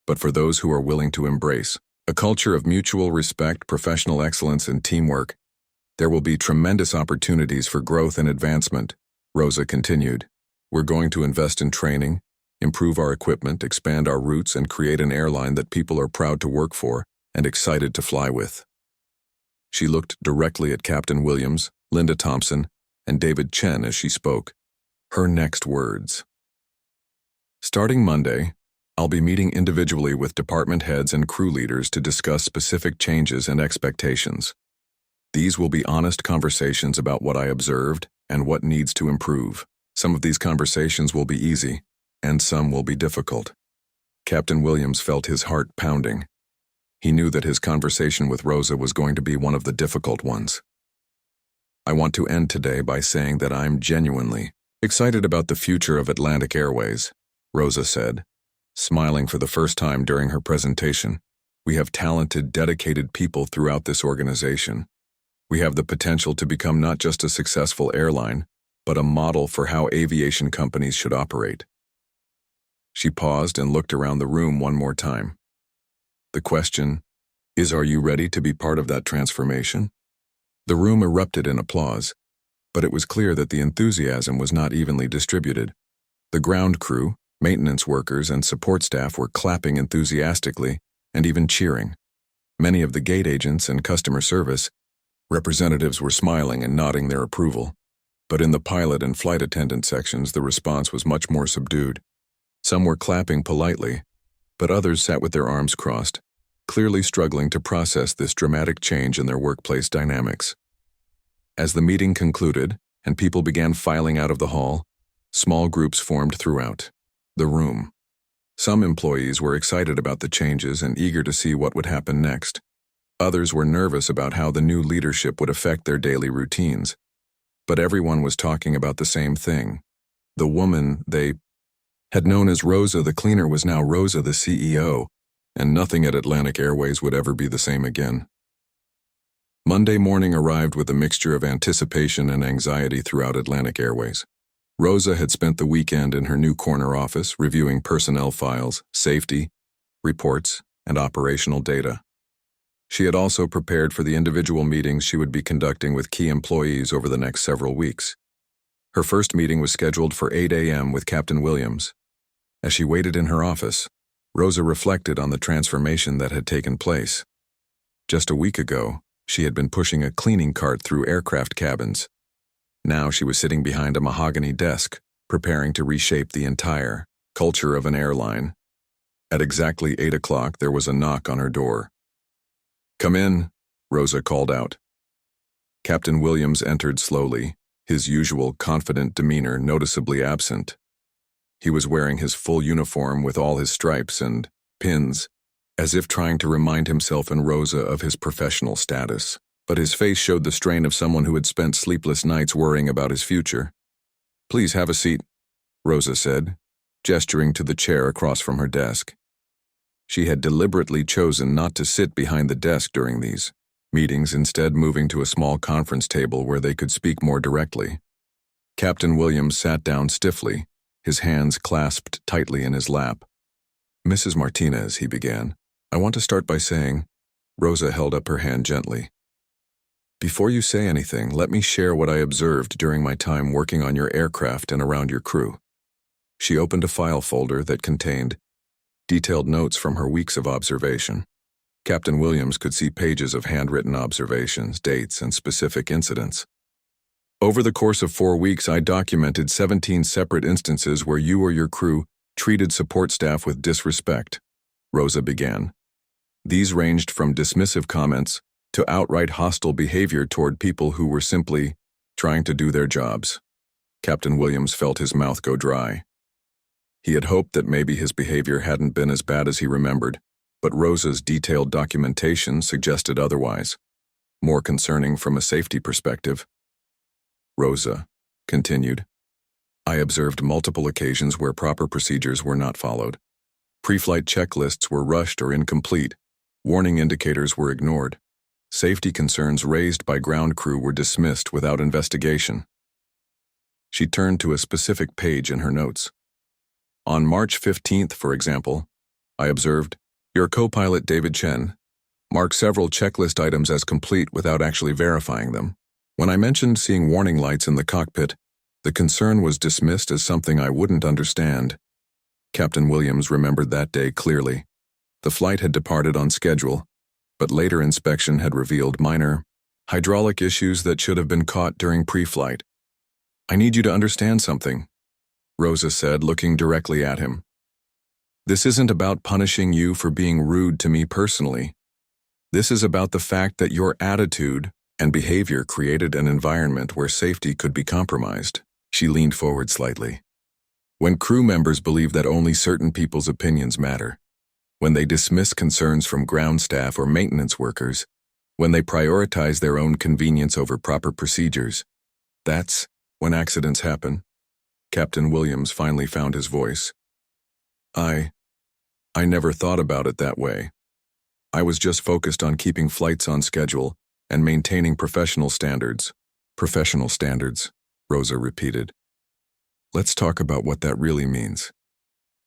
But for those who are willing to embrace a culture of mutual respect, professional excellence, and teamwork, there will be tremendous opportunities for growth and advancement, Rosa continued. "We're going to invest in training, improve our equipment, expand our routes, and create an airline that people are proud to work for and excited to fly with." She looked directly at Captain Williams, Linda Thompson, and David Chen as she spoke. Her next words: "Starting Monday, I'll be meeting individually with department heads and crew leaders to discuss specific changes and expectations. These will be honest conversations about what I observed and what needs to improve. Some of these conversations will be easy, and some will be difficult." Captain Williams felt his heart pounding. He knew that his conversation with Rosa was going to be one of the difficult ones. "I want to end today by saying that I'm genuinely excited about the future of Atlantic Airways," Rosa said, smiling for the first time during her presentation. "We have talented, dedicated people throughout this organization. We have the potential to become not just a successful airline, but a model for how aviation companies should operate." She paused and looked around the room one more time. The question is, are you ready to be part of that transformation? The room erupted in applause, but it was clear that the enthusiasm was not evenly distributed. The ground crew, maintenance workers, and support staff were clapping enthusiastically and even cheering. Many of the gate agents and customer service representatives were smiling and nodding their approval, but in the pilot and flight attendant sections the response was much more subdued. Some were clapping politely, but others sat with their arms crossed, clearly struggling to process this dramatic change in their workplace dynamics. As the meeting concluded and people began filing out of the hall, small groups formed throughout the room. Some employees were excited about the changes and eager to see what would happen next. Others were nervous about how the new leadership would affect their daily routines. But everyone was talking about the same thing. The woman they had known as Rosa the cleaner was now Rosa the CEO, and nothing at Atlantic Airways would ever be the same again. Monday morning arrived with a mixture of anticipation and anxiety throughout Atlantic Airways. Rosa had spent the weekend in her new corner office reviewing personnel files, safety, reports, and operational data. She had also prepared for the individual meetings she would be conducting with key employees over the next several weeks. Her first meeting was scheduled for 8 a.m. with Captain Williams. As she waited in her office, Rosa reflected on the transformation that had taken place. Just a week ago, she had been pushing a cleaning cart through aircraft cabins. Now she was sitting behind a mahogany desk, preparing to reshape the entire culture of an airline. At exactly 8 o'clock, there was a knock on her door. "Come in," Rosa called out. Captain Williams entered slowly, his usual confident demeanor noticeably absent. He was wearing his full uniform with all his stripes and pins, as if trying to remind himself and Rosa of his professional status. But his face showed the strain of someone who had spent sleepless nights worrying about his future. "Please have a seat," Rosa said, gesturing to the chair across from her desk. She had deliberately chosen not to sit behind the desk during these meetings instead moving to a small conference table where they could speak more directly. Captain Williams sat down stiffly, his hands clasped tightly in his lap. "Mrs. Martinez," he began, "I want to start by saying—" Rosa held up her hand gently. "Before you say anything, let me share what I observed during my time working on your aircraft and around your crew." She opened a file folder that contained detailed notes from her weeks of observation. Captain Williams could see pages of handwritten observations, dates, and specific incidents. "Over the course of 4 weeks, I documented 17 separate instances where you or your crew treated support staff with disrespect," Rosa began. "These ranged from dismissive comments to outright hostile behavior toward people who were simply trying to do their jobs." Captain Williams felt his mouth go dry. He had hoped that maybe his behavior hadn't been as bad as he remembered, but Rosa's detailed documentation suggested otherwise, more concerning from a safety perspective. Rosa continued, "I observed multiple occasions where proper procedures were not followed. Pre-flight checklists were rushed or incomplete. Warning indicators were ignored. Safety concerns raised by ground crew were dismissed without investigation." She turned to a specific page in her notes. "On March 15th, for example, I observed, your co-pilot David Chen marked several checklist items as complete without actually verifying them. When I mentioned seeing warning lights in the cockpit, the concern was dismissed as something I wouldn't understand." Captain Williams remembered that day clearly. The flight had departed on schedule, but later inspection had revealed minor hydraulic issues that should have been caught during pre-flight. "I need you to understand something," Rosa said, looking directly at him. "This isn't about punishing you for being rude to me personally. This is about the fact that your attitude and behavior created an environment where safety could be compromised." She leaned forward slightly. "When crew members believe that only certain people's opinions matter, when they dismiss concerns from ground staff or maintenance workers, when they prioritize their own convenience over proper procedures, that's when accidents happen." Captain Williams finally found his voice. I never thought about it that way. I was just focused on keeping flights on schedule and maintaining professional standards." "Professional standards," Rosa repeated. "Let's talk about what that really means.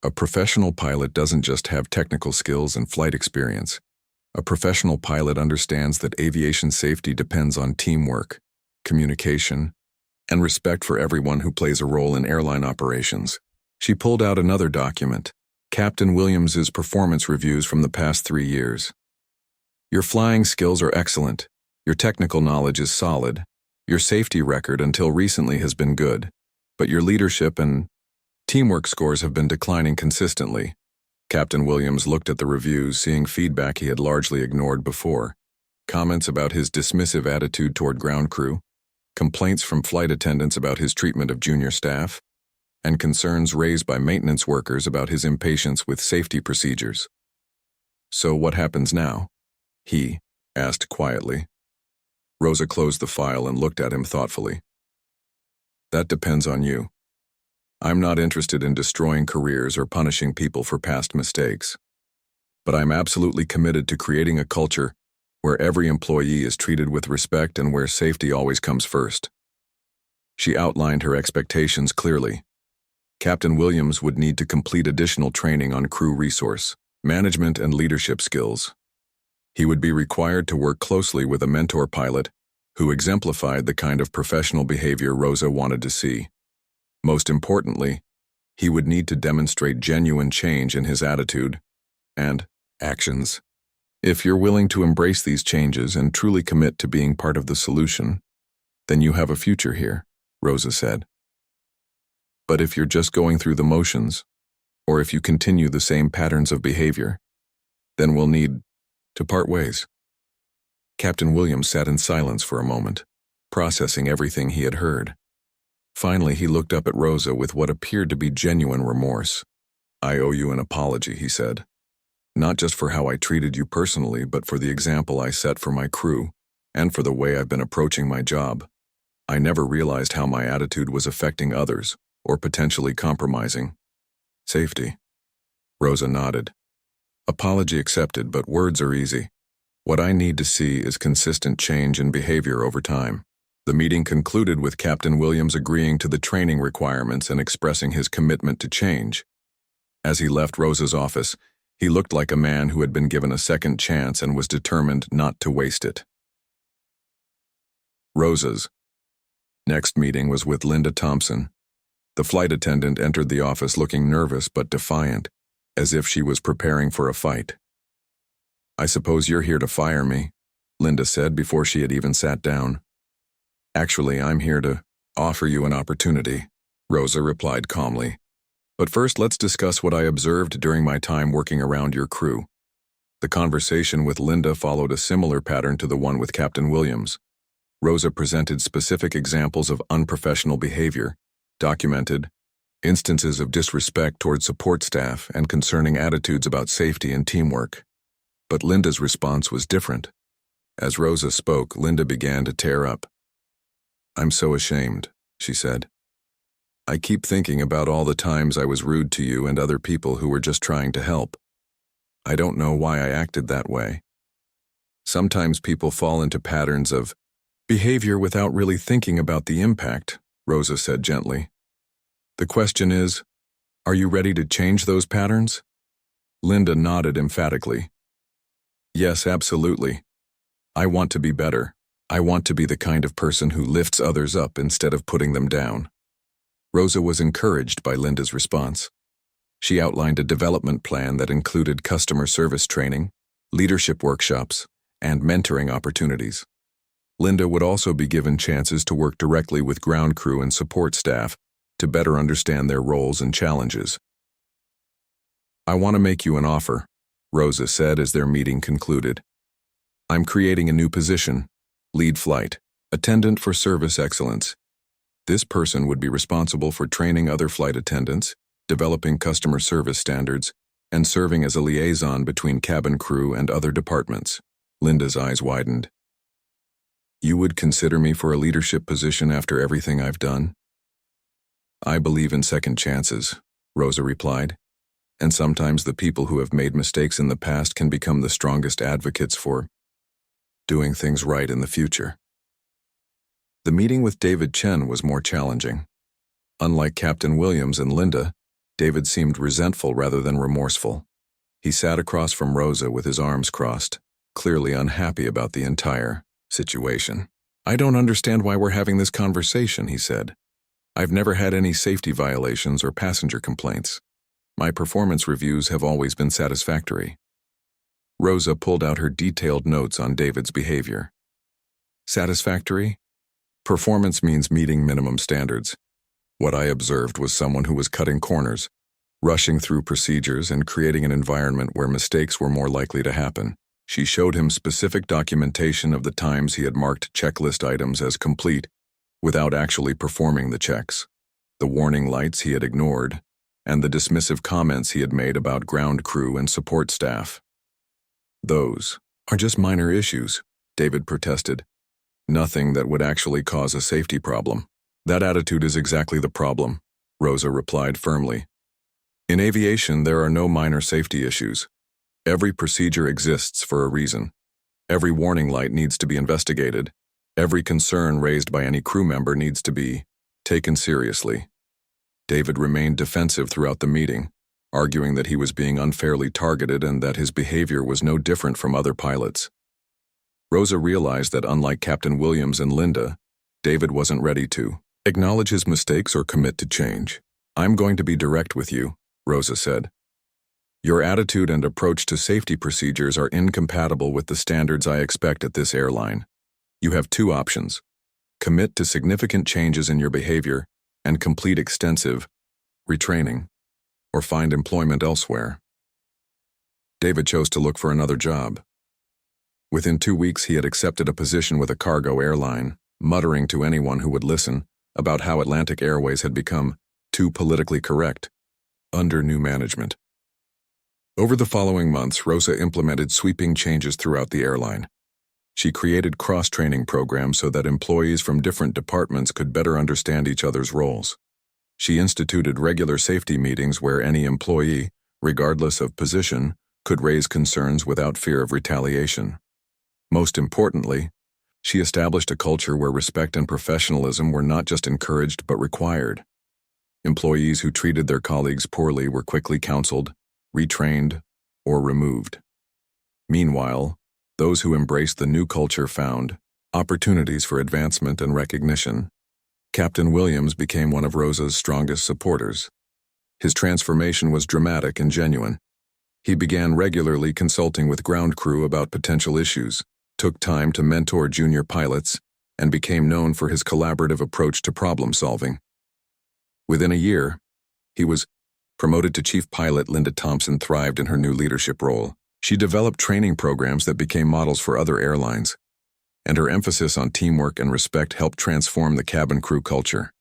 A professional pilot doesn't just have technical skills and flight experience. A professional pilot understands that aviation safety depends on teamwork, communication, and respect for everyone who plays a role in airline operations." She pulled out another document, Captain Williams's performance reviews from the past 3 years. "Your flying skills are excellent. Your technical knowledge is solid. Your safety record until recently has been good, but your leadership and teamwork scores have been declining consistently." Captain Williams looked at the reviews, seeing feedback he had largely ignored before. Comments about his dismissive attitude toward ground crew, complaints from flight attendants about his treatment of junior staff, and concerns raised by maintenance workers about his impatience with safety procedures. "So what happens now?" he asked quietly. Rosa closed the file and looked at him thoughtfully. "That depends on you. I'm not interested in destroying careers or punishing people for past mistakes. But I'm absolutely committed to creating a culture where every employee is treated with respect and where safety always comes first." She outlined her expectations clearly. Captain Williams would need to complete additional training on crew resource, management, and leadership skills. He would be required to work closely with a mentor pilot who exemplified the kind of professional behavior Rosa wanted to see. Most importantly, he would need to demonstrate genuine change in his attitude and actions. "If you're willing to embrace these changes and truly commit to being part of the solution, then you have a future here," Rosa said. "But if you're just going through the motions, or if you continue the same patterns of behavior, then we'll need to part ways." Captain Williams sat in silence for a moment, processing everything he had heard. Finally, he looked up at Rosa with what appeared to be genuine remorse. "I owe you an apology," he said. "Not just for how I treated you personally, but for the example I set for my crew, and for the way I've been approaching my job. I never realized how my attitude was affecting others, or potentially compromising safety." Rosa nodded. "Apology accepted, but words are easy. What I need to see is consistent change in behavior over time. The meeting concluded with Captain Williams agreeing to the training requirements and expressing his commitment to change. As he left Rosa's office, he looked like a man who had been given a second chance and was determined not to waste it. Rosa's next meeting was with Linda Thompson. The flight attendant entered the office looking nervous but defiant, as if she was preparing for a fight. "I suppose you're here to fire me," Linda said before she had even sat down. "Actually, I'm here to offer you an opportunity," Rosa replied calmly. "But first, let's discuss what I observed during my time working around your crew." The conversation with Linda followed a similar pattern to the one with Captain Williams. Rosa presented specific examples of unprofessional behavior, documented instances of disrespect toward support staff, and concerning attitudes about safety and teamwork. But Linda's response was different. As Rosa spoke, Linda began to tear up. "I'm so ashamed," she said. "I keep thinking about all the times I was rude to you and other people who were just trying to help. I don't know why I acted that way. Sometimes people fall into patterns of behavior without really thinking about the impact," Rosa said gently. "The question is, are you ready to change those patterns?" Linda nodded emphatically. "Yes, absolutely. I want to be better. I want to be the kind of person who lifts others up instead of putting them down." Rosa was encouraged by Linda's response. She outlined a development plan that included customer service training, leadership workshops, and mentoring opportunities. Linda would also be given chances to work directly with ground crew and support staff to better understand their roles and challenges. "I want to make you an offer," Rosa said as their meeting concluded. "I'm creating a new position, lead flight attendant for service excellence. This person would be responsible for training other flight attendants, developing customer service standards, and serving as a liaison between cabin crew and other departments." Linda's eyes widened. "You would consider me for a leadership position after everything I've done?" "I believe in second chances," Rosa replied. "And sometimes the people who have made mistakes in the past can become the strongest advocates for doing things right in the future." The meeting with David Chen was more challenging. Unlike Captain Williams and Linda, David seemed resentful rather than remorseful. He sat across from Rosa with his arms crossed, clearly unhappy about the entire situation. "I don't understand why we're having this conversation," he said. "I've never had any safety violations or passenger complaints. My performance reviews have always been satisfactory." Rosa pulled out her detailed notes on David's behavior. "Satisfactory? Performance means meeting minimum standards. What I observed was someone who was cutting corners, rushing through procedures, and creating an environment where mistakes were more likely to happen." She showed him specific documentation of the times he had marked checklist items as complete without actually performing the checks, the warning lights he had ignored, and the dismissive comments he had made about ground crew and support staff. "Those are just minor issues," David protested. "Nothing that would actually cause a safety problem." "That attitude is exactly the problem," Rosa replied firmly. "In aviation, there are no minor safety issues. Every procedure exists for a reason. Every warning light needs to be investigated. Every concern raised by any crew member needs to be taken seriously." David remained defensive throughout the meeting, arguing that he was being unfairly targeted and that his behavior was no different from other pilots. Rosa realized that unlike Captain Williams and Linda, David wasn't ready to acknowledge his mistakes or commit to change. "I'm going to be direct with you," Rosa said. "Your attitude and approach to safety procedures are incompatible with the standards I expect at this airline. You have two options: commit to significant changes in your behavior and complete extensive retraining, or find employment elsewhere." David chose to look for another job. Within 2 weeks, he had accepted a position with a cargo airline, muttering to anyone who would listen about how Atlantic Airways had become too politically correct under new management. Over the following months, Rosa implemented sweeping changes throughout the airline. She created cross-training programs so that employees from different departments could better understand each other's roles. She instituted regular safety meetings where any employee, regardless of position, could raise concerns without fear of retaliation. Most importantly, she established a culture where respect and professionalism were not just encouraged but required. Employees who treated their colleagues poorly were quickly counseled, retrained, or removed. Meanwhile, those who embraced the new culture found opportunities for advancement and recognition. Captain Williams became one of Rosa's strongest supporters. His transformation was dramatic and genuine. He began regularly consulting with ground crew about potential issues, took time to mentor junior pilots, and became known for his collaborative approach to problem-solving. Within a year, he was promoted to chief pilot. Linda Thompson thrived in her new leadership role. She developed training programs that became models for other airlines, and her emphasis on teamwork and respect helped transform the cabin crew culture.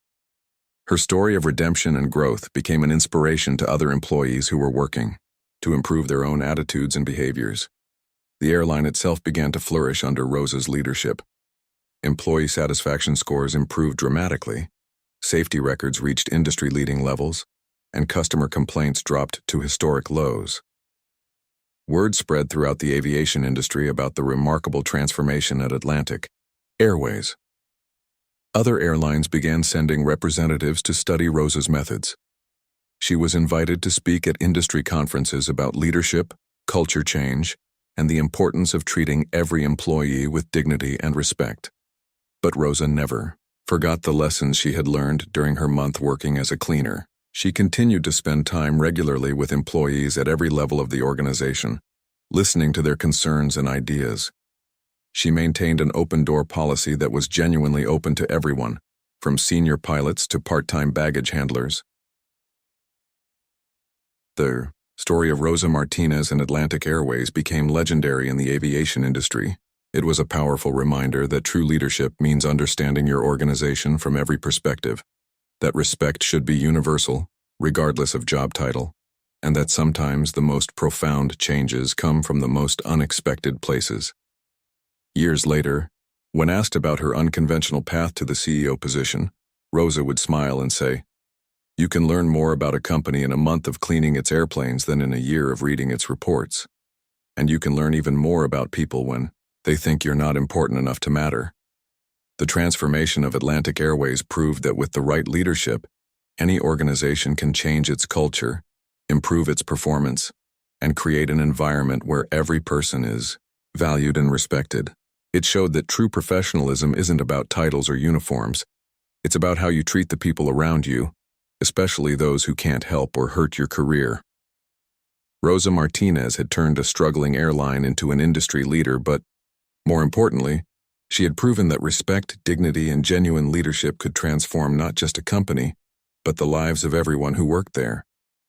Her story of redemption and growth became an inspiration to other employees who were working to improve their own attitudes and behaviors. The airline itself began to flourish under Rosa's leadership. Employee satisfaction scores improved dramatically, safety records reached industry-leading levels, and customer complaints dropped to historic lows. Word spread throughout the aviation industry about the remarkable transformation at Atlantic Airways. Other airlines began sending representatives to study Rosa's methods. She was invited to speak at industry conferences about leadership, culture change, and the importance of treating every employee with dignity and respect. But Rosa never forgot the lessons she had learned during her month working as a cleaner. She continued to spend time regularly with employees at every level of the organization, listening to their concerns and ideas. She maintained an open-door policy that was genuinely open to everyone, from senior pilots to part-time baggage handlers. The story of Rosa Martinez and Atlantic Airways became legendary in the aviation industry. It was a powerful reminder that true leadership means understanding your organization from every perspective, that respect should be universal, regardless of job title, and that sometimes the most profound changes come from the most unexpected places. Years later, when asked about her unconventional path to the CEO position, Rosa would smile and say, "You can learn more about a company in a month of cleaning its airplanes than in a year of reading its reports. And you can learn even more about people when they think you're not important enough to matter." The transformation of Atlantic Airways proved that with the right leadership, any organization can change its culture, improve its performance, and create an environment where every person is valued and respected. It showed that true professionalism isn't about titles or uniforms. It's about how you treat the people around you, especially those who can't help or hurt your career. Rosa Martinez had turned a struggling airline into an industry leader, but, more importantly, she had proven that respect, dignity, and genuine leadership could transform not just a company, but the lives of everyone who worked there.